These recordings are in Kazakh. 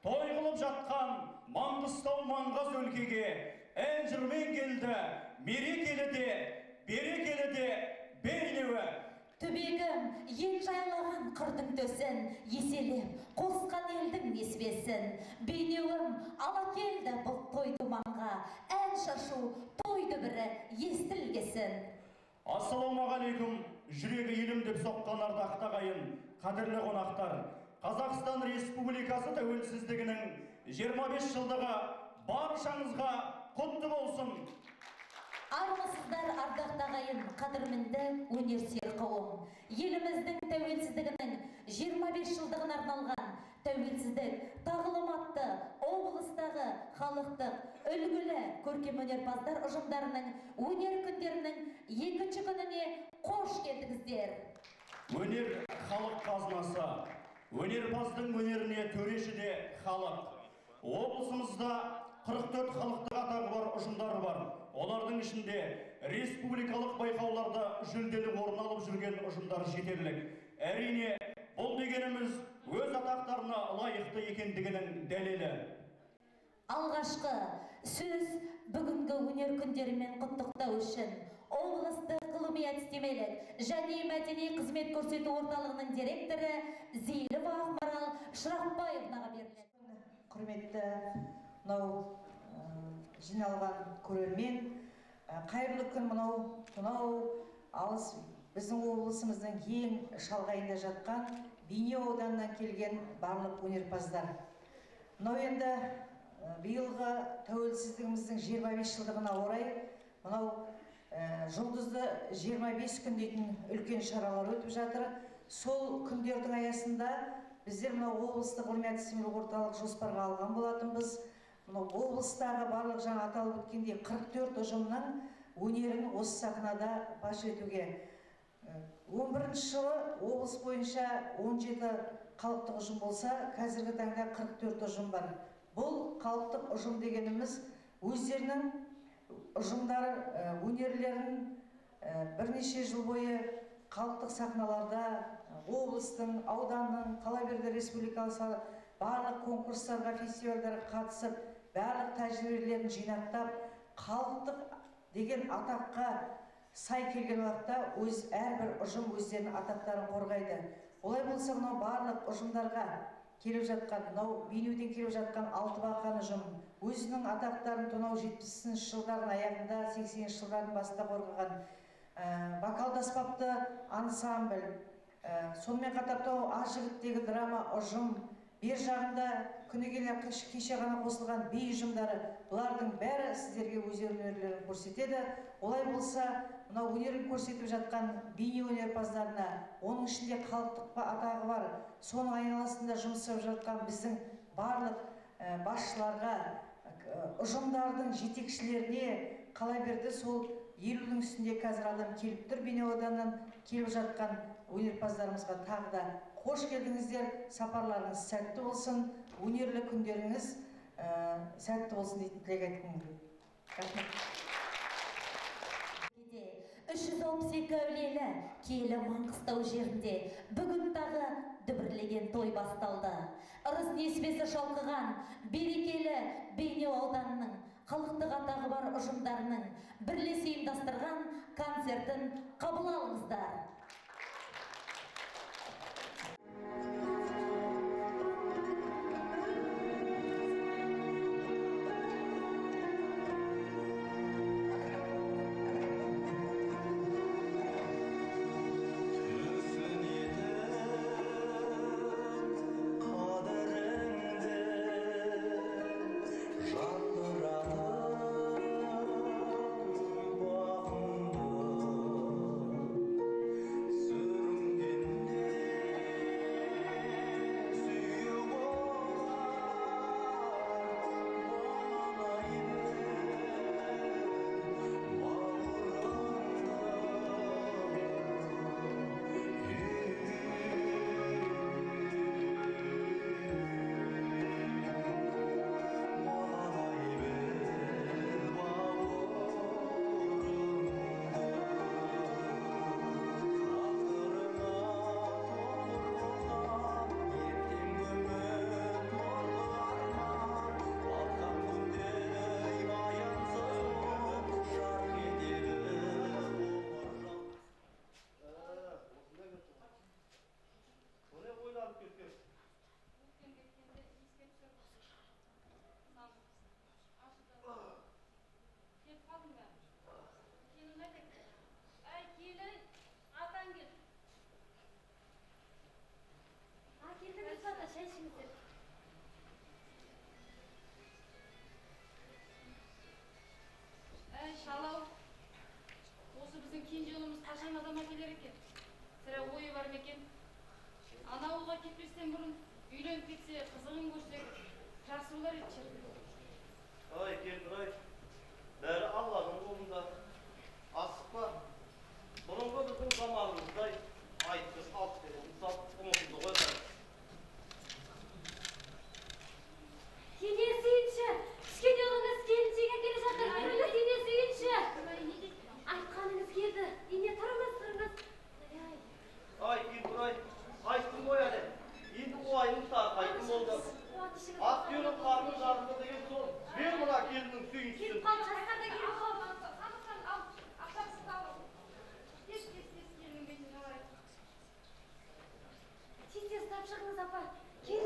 той қылып жатқан Маңғыстау Маңғаз өлкеге ән-жырмен келді, мерекелі де, берекелі де бейнеуі. Түбегім ел жайлаған қырдың төсін, еселеп қосқан елдің несібесін. Бейнеуім ала келді бұл тойды маңға, ән шашу тойды бірі естілгесін. Ассалаумағалейкум, жүрегі елім деп соққан ардақты ағайын, қадірлі қонақтар. Қазақстан Республикасы тәуелсіздігінің 25 жылдығы баршаңызға құтты болсын. Армысыздар ардақты ағайын, қадірменді өнерсүйер қауым. Еліміздің тәуелсіздігінің 25 жылдығына арналған тәуелсіздік тағылым атты облыстағы халықтық үлгілі көркемөнерпаздар ұжымдарының өнер күндерінің екінші күніне қош келдіңіздер. Өнер халық қазынасы. Өнерпаздың өнеріне төреші де халық. Облысымызда 44 халықтық атағы бар ұжымдар бар. Олардың ішінде республикалық байқауларда жүлделі орын алып жүрген ұжымдар жетерлік. Әрине, бұл дегеніміз өз атақтарына лайықты екендігінің дәлелі. Алғашқы сөз бүгінгі өнер күндерімен құттықтау үшін облыстық ғылыми-әдістемелік және мәдени қызмет көрсету орталығының директоры Зейлова Ақмарал Шырақбаевнаға беріледі. Құрметті мынау жиналған көрермен, қайырлы күн. Мынау алыс біздің облысымыздың ең шалғайында жатқан Бейнеу ауданынан келген барлық өнерпаздар. Мынау енді биылғы тәуелсіздігіміздің 25 жылдығына орай мынау жұлдызды 25 күн дейтін үлкен шаралар өтіп жатыр. Сол күндердің аясында біздер мынау облыстық ғылыми-әдістемелік орталық жоспарға алған болатынбыз. Мынау облыстағы барлық жаңа аталып өткендей 44 ұжымның өнерін осы сахнада паш етуге. 11-ші жылы облыс бойынша 17 халықтық ұжым болса, қазіргі таңда 44 ұжым бар. Бұл халықтық ұжым дегеніміз өздерінің ұжымдары өнерлерін бірнеше жыл бойы халықтық сахналарда, облыстың, ауданның, қала берді республикасы барлық конкурстарға, фестивальдарға қатысып, барлық тәжірибелерін жинақтап, халықтық деген атаққа сай келген уақытта әрбір ұжым өздерінің атақтарын қорғайды. Олай болса, мынау барлық ұжымдарға келіп жатқан, мынау Бейнеуден келіп жатқан Алтыбақан ұжым өзінің атақтарын тонау 70-ші жылдардың аяғында, 80-ші жылдардың басында қорғаған. Вокалды аспапты ансамбль, сонымен қатар Аз жігіттегі драма ұжым, бер жағында кеше ғана қосылған би ұжымдары, бұлардың бәрі сіздерге өз өнерлерін көрсетеді. Олай болса, мынау өнерін көрсетіп жатқан бейне өнерпаздарына, оның ішінде халықтық атағы бар, соның айналасында жұмыс жасап жатқан біздің барлық басшыларға, ұжымдардың жетекшілеріне қала берді. Сол 50-дің үстінде қазір адам келіп тұр. Бейнеу ауданынан келіп жатқан өнерпаздарымызға тағы да қош келдіңіздер. Сапарларыңыз сәтті болсын, өнерлі күндеріңіз сәтті болсын дейтін тілек айтқым келеді. 362 әулиелі киелі Маңғыстау жерінде бүгін тағы дүбірлеген той басталды. Ырыс несібесі шалқыған берекелі Бейнеу ауданының халықтық атағы бар ұжымдарының бірлесе ұйымдастырған концертін қабыл алыңыздар. görücü. Ay Kendiray, beri Allah'ın kolunda. Asıkla, burunga bizim zamanımızda ayttık, alt verelim, unutuldu koylar. Sine suyunca, pişken yolunuz gelinceğe geri жатыр. Ayrıca sine suyunca. Aytkanınız geldi. Yine тұрыңыз. Ay Kendiray, aytım o yani. Şimdi o ayın aytım oldu. Aktiyonun karnı zarfı деген сол. Ben buna gelinin suyunçsun. Келіп қал, жастар да келіп қал. Самырқан ал, ақшасын ал. Тез келін бетін алайық. Тез ұстап шығыңыз апа. Келіп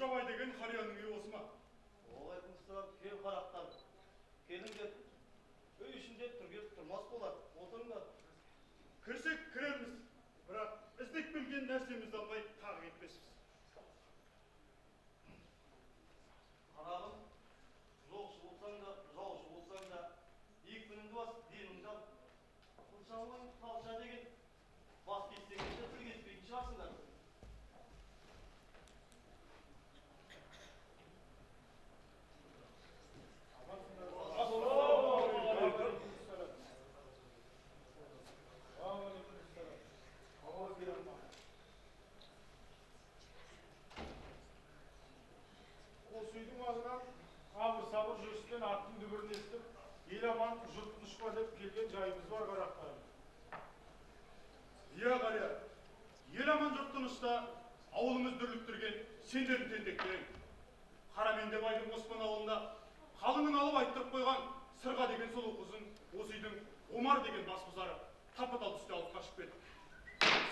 Қожабай деген қарияның үйі осы ма? Оғайқұмсырап, кел қарақтан. Келіңдер, үй ішінде тұрмас болар. Отырыңдар. Кірсек кірерміз, бірақ іздеп келген нәрсемізді алмай тағы кетпеспіз. Қарағым, жоқшы болсаң да, жаушы болсаң да, екпініңді бас, деніңді ал. Қылшауын қалша деген бас кестегенде тіл кеспейтін шығарсыңдар. Осы үйдің маңынан абыр-сабыр жүрістен аттың дүбірін естіп, ел аман жұрт тыныш па деп келген жайымыз бар қарақтарым. Иә қария, ел аман жұрт тынышта ауылымыз дүрліктірген сендердің тентектерің. Қарамендебайдың Оспан ауылында қалыңын алып айттырып қойған Сырға деген сұлу қызын осы үйдің Омар деген басбұзары тапа-тал түсте алып қашып кетті.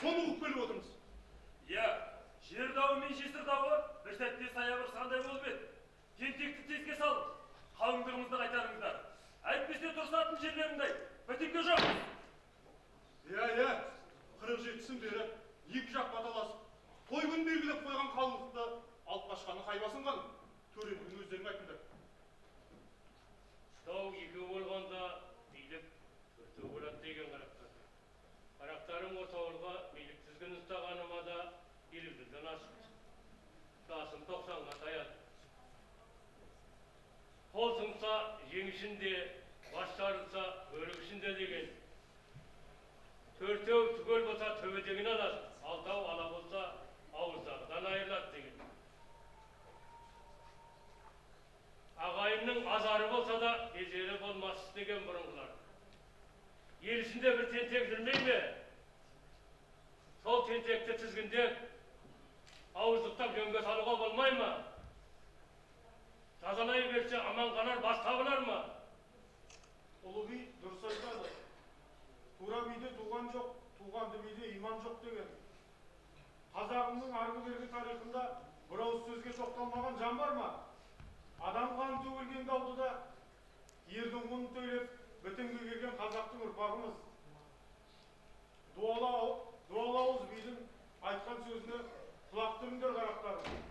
Соны ұғып келіп отырмыз. Иә, жер дауы мен жесір дауы бір сәтте саябыр сандай болып еді. Тентекті тезге салып, қалыңдығымызды қайтарыңыздар. Әйтпесе тұрсатын жерлеріңдей бітімге жоқпыз. Иә, 47-сін бері екі жақ баталасып, той күн белгілеп қойған қалыңдықты алып қашқаны қайбасын қаным. Төренің өздерің айтыңдар. Дау екі болғанда билік төртеу болады деген қарақтар. Қарақтарым отауырға билік тізгін ұстағаныма да елуден асықты. Жасым 90-ға таяды. Қол сынса жеңішінде, бас жарылса өрік ішінде деген. Төртеу түгел болса төбедегін алады, алтау ала болса ауыздағыдан айырылады деген. Ағайынның азары болса да ежелі болмас деген бұрынғылар. Ел ішінде бір тентек жүрмей ме? Сол тентекті тізгіндеп, ауыздықтап жөнге салуға болмай ма? Жазалай берсе аман қалар бас табылар ма? Ұлы би дұрыс айтады. қанды биде иман жоқ деген. Қазағымның арғы бергі тарихында бір ауыз сөзге тоқталмаған жан бар ма? Адам қанын төгілген даудыда ердің құнын төлеп бітімге келген қазақтың ұрпағымыз. Дуалы ауыз бидің айтқан сөзіне құлақ түріңдер қарақтарым.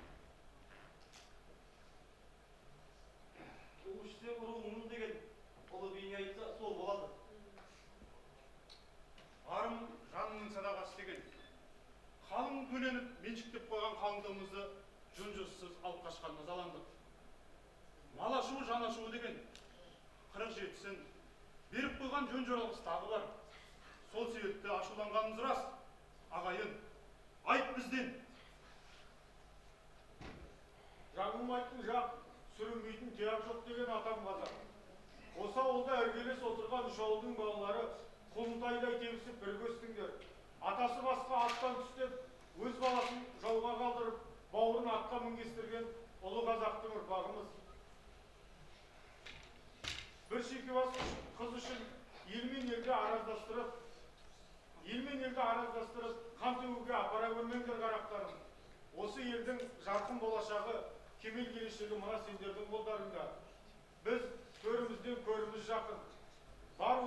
Ұшты ұруыңның деген ұлы бейне айтса сол болады. Арым жанының садағасы деген қалың төленіп меншіктеп қойған қалыңдығымызды жөн-жосықсыз алып қашқан назаландық. Мал ашуы жан ашуы деген 47-сін беріп қойған жөн жоралғысы тағы бар. Сол себепті ашуланғанымыз рас. Ағайын, айт бізден. Жаңылмайтын жақ, сүрінбейтін тияқ жоқ деген атам қазақ. Осы ауылда іргелес отырған үш ауылдың балалары құлынтайдай тебісіп бірге өстіңдер. Атасы басқа аттан түстеп, өз баласын жауға қалдырып, бауырын атқа мінгестірген ұлы қазақтың ұрпағымыз. Бір шекебас қыз үшін елмен елді араздастырып, қан төгуге апара көрмеңдер қарақтарым. Осы елдің жарқын болашағы, кемел келешегі мына сендердің қолдарыңда. Біз төрімізден көріміз жақын. Бар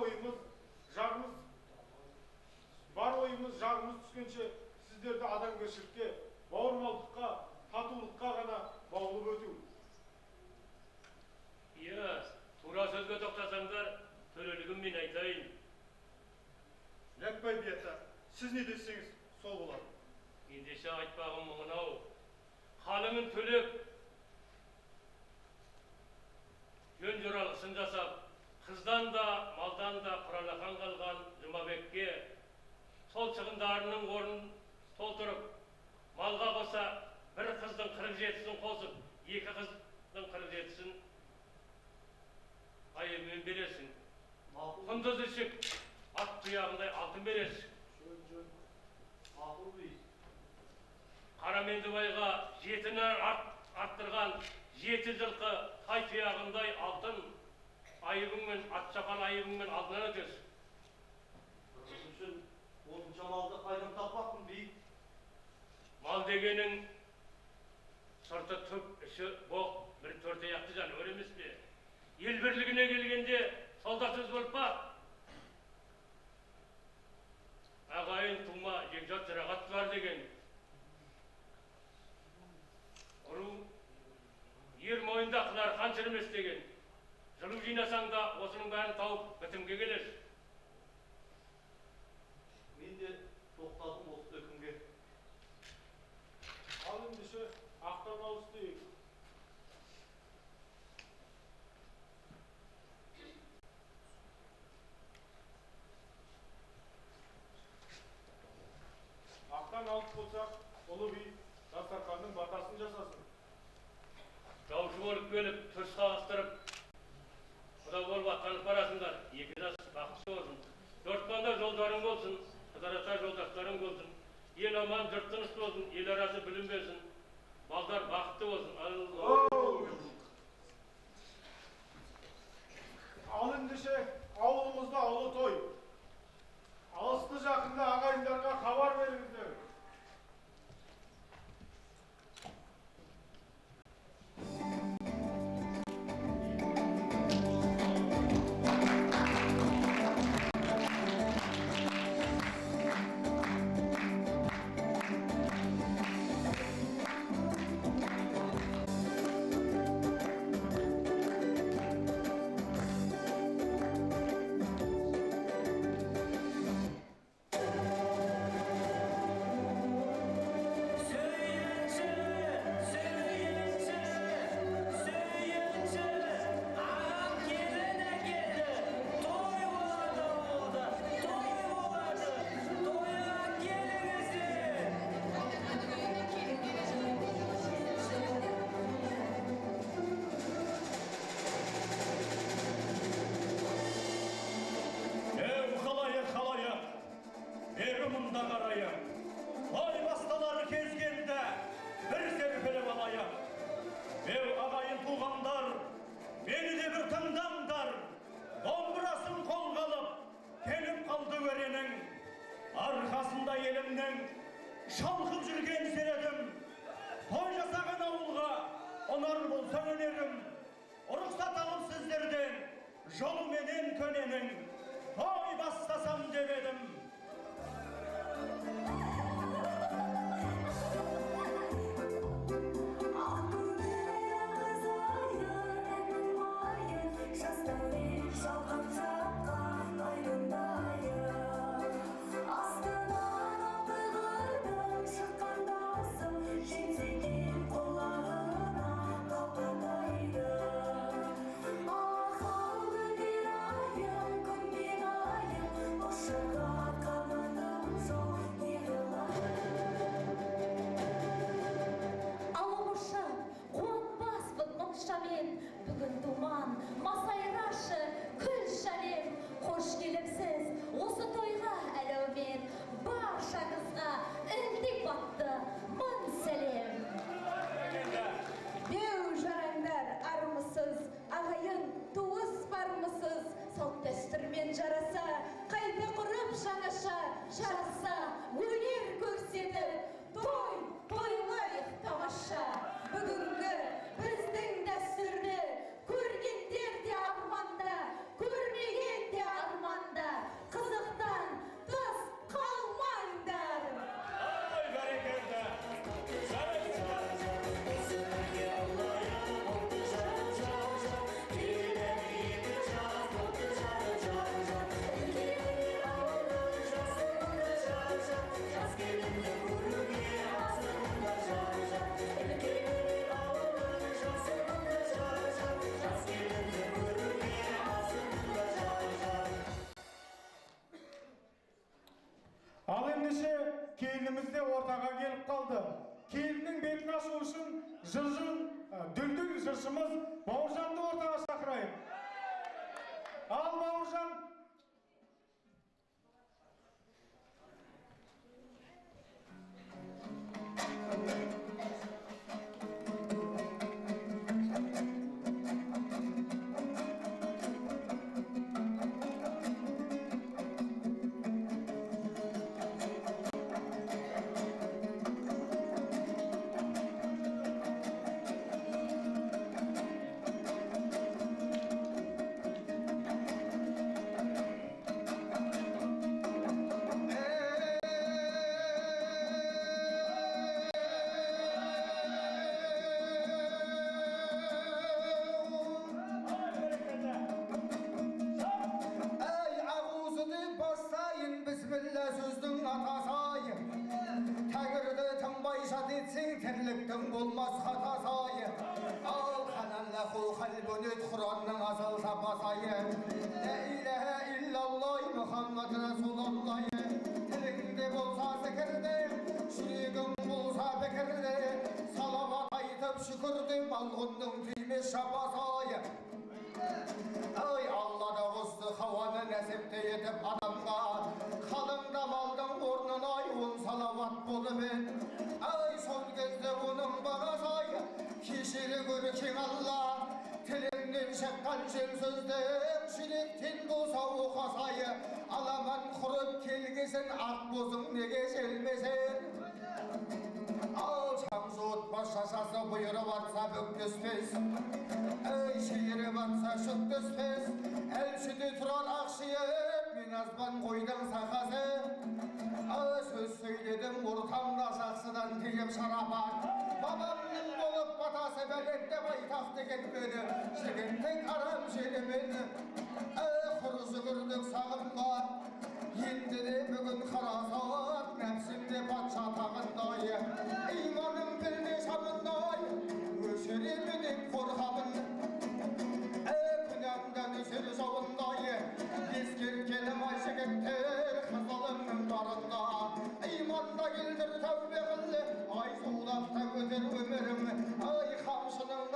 ойымыз жағымыз түскенше сіздерді адамгершілікке, бауырмалдыққа, татулыққа ғана баулып өту. Иә, тура сөзге тоқтасаңдар, төрелігім мен айтайын. Ләкбай бията, сіз не десеңіз, сол болады. Ендеше айтпағым мұңынау. Халыңын төлеп, жөн жоралғысын жасап, қыздан да, малдан да құралақан қалған Жұмабекке сол шығындарының орнын толтырып, малға қоса бір қыздың 47-сін қосып, екі қыздың 47-сін айыбымен бересің. Құндыз ішік, ат тұяғындай алтын бересің. Мақұл бей. Қарамендібайға жетіні арттырған 7 жылқы тай тұяғындай алтын айыбыңмен, атшапан айыбыңмен алдынан өтесің. Үшін осынша малды қайдан таппақпын бей? Мал дегенің сырты түп, іші боқ, бір төртаяқты жануар емес пе? Ел бірлігіне келгенде солда сөз болып па? Ағайын тума жекжат жырағаттылар деген. Ұру ер мойында қылар қан шірімес деген. Жылу жинасаң да осының бәрін тауып бітімге келесің. Мен де тоқтадым осы өкімге. Ал ендеше ақтан ауыз дейік. Ақтан алып болсақ, ұлы би дастарханның батасын жасасын. Жаушы болып келіп, түс қағыстырып, құда болып аттанып барасыңдар. Екі жас бақытты болсын. Жортпанда жолдарың болсын, қыдарата жолдастарың болсын. Ел аман, жұрт тыныш болсын, ел арасы білінбесін. Малдар бақытты болсын. Ал ендеше ауылымызда ұлы той. Алысты жақында ағайындарға хабар беріңіздер. Arkası Onar bolsa önerim, ruhsat alıp sizlerden, jolu menen könenin, toy bastasam demedim. Bugün duman, masayraşı, kül şalim, hoş gelipsiz, осы toyga әлеумен, barşanızga ildik battı, mın selim. Bew jaranglar armısız, ağayın tuğuz barmısız, salt desturmen jarasa, kayta kurup şanaşa, jarasa, öner görsetip, toylayık tamaşa. Bugünkü bizden desturni, көргендер де арманда, көрмеген де арманда, қызықтан тыс қалмаңдар. Ay berekerde. Al endişe kelinimiz de ortaga gelip kaldı. Kelinin betini aşu için düldül jırşımız Bauırjan'ды ortaga şakırayım. Al Bauırjan. Terlikten olmaz hatasayı. Al kanallahu kalbünü Kur'an'ın asıl sapasayı. La ilahe illallah Muhammed Resulullah. Dilinde bolsa zikirde, şirkin bolsa bekirde. Salavat aytıp şükürdü balgundun tüyme şapasayı. Ay Allah da olsun havanı nesipte yetip adamga. Kalında maldın ornuna ayun salavat buluver. Ay son gözde bunun bana say, kişilik ürkün Allah. Tilinden şakkan şel sözden, şiriktin bu savuk asayı. Alaman kurup kelgesin, ak bozun nege gelmesin. Al çamzut başlaşası buyuru vatsa bük düspes. Ey şiiri vatsa şık düspes. El sütü turan akşiyip, minazban koydan sakası. Söz söyledim ortamda saksıdan teyip şarabat. Babamın bolup batası belette baytak degen beni. Şekin tek aram şelimin. Kuruzu kırdık sağımda. Yendi de bugün karasat. Nefsimde patça tağındayı. İmanım bildi şamındayı. Öşerimin korkamın. Günahımdan üsür savundayı. Eskir kelim ayşıkettir. Kızalımın darında. İmanda geldir tövbe kıldı. Ay soğudakta öder ömürüm. Ay kamşının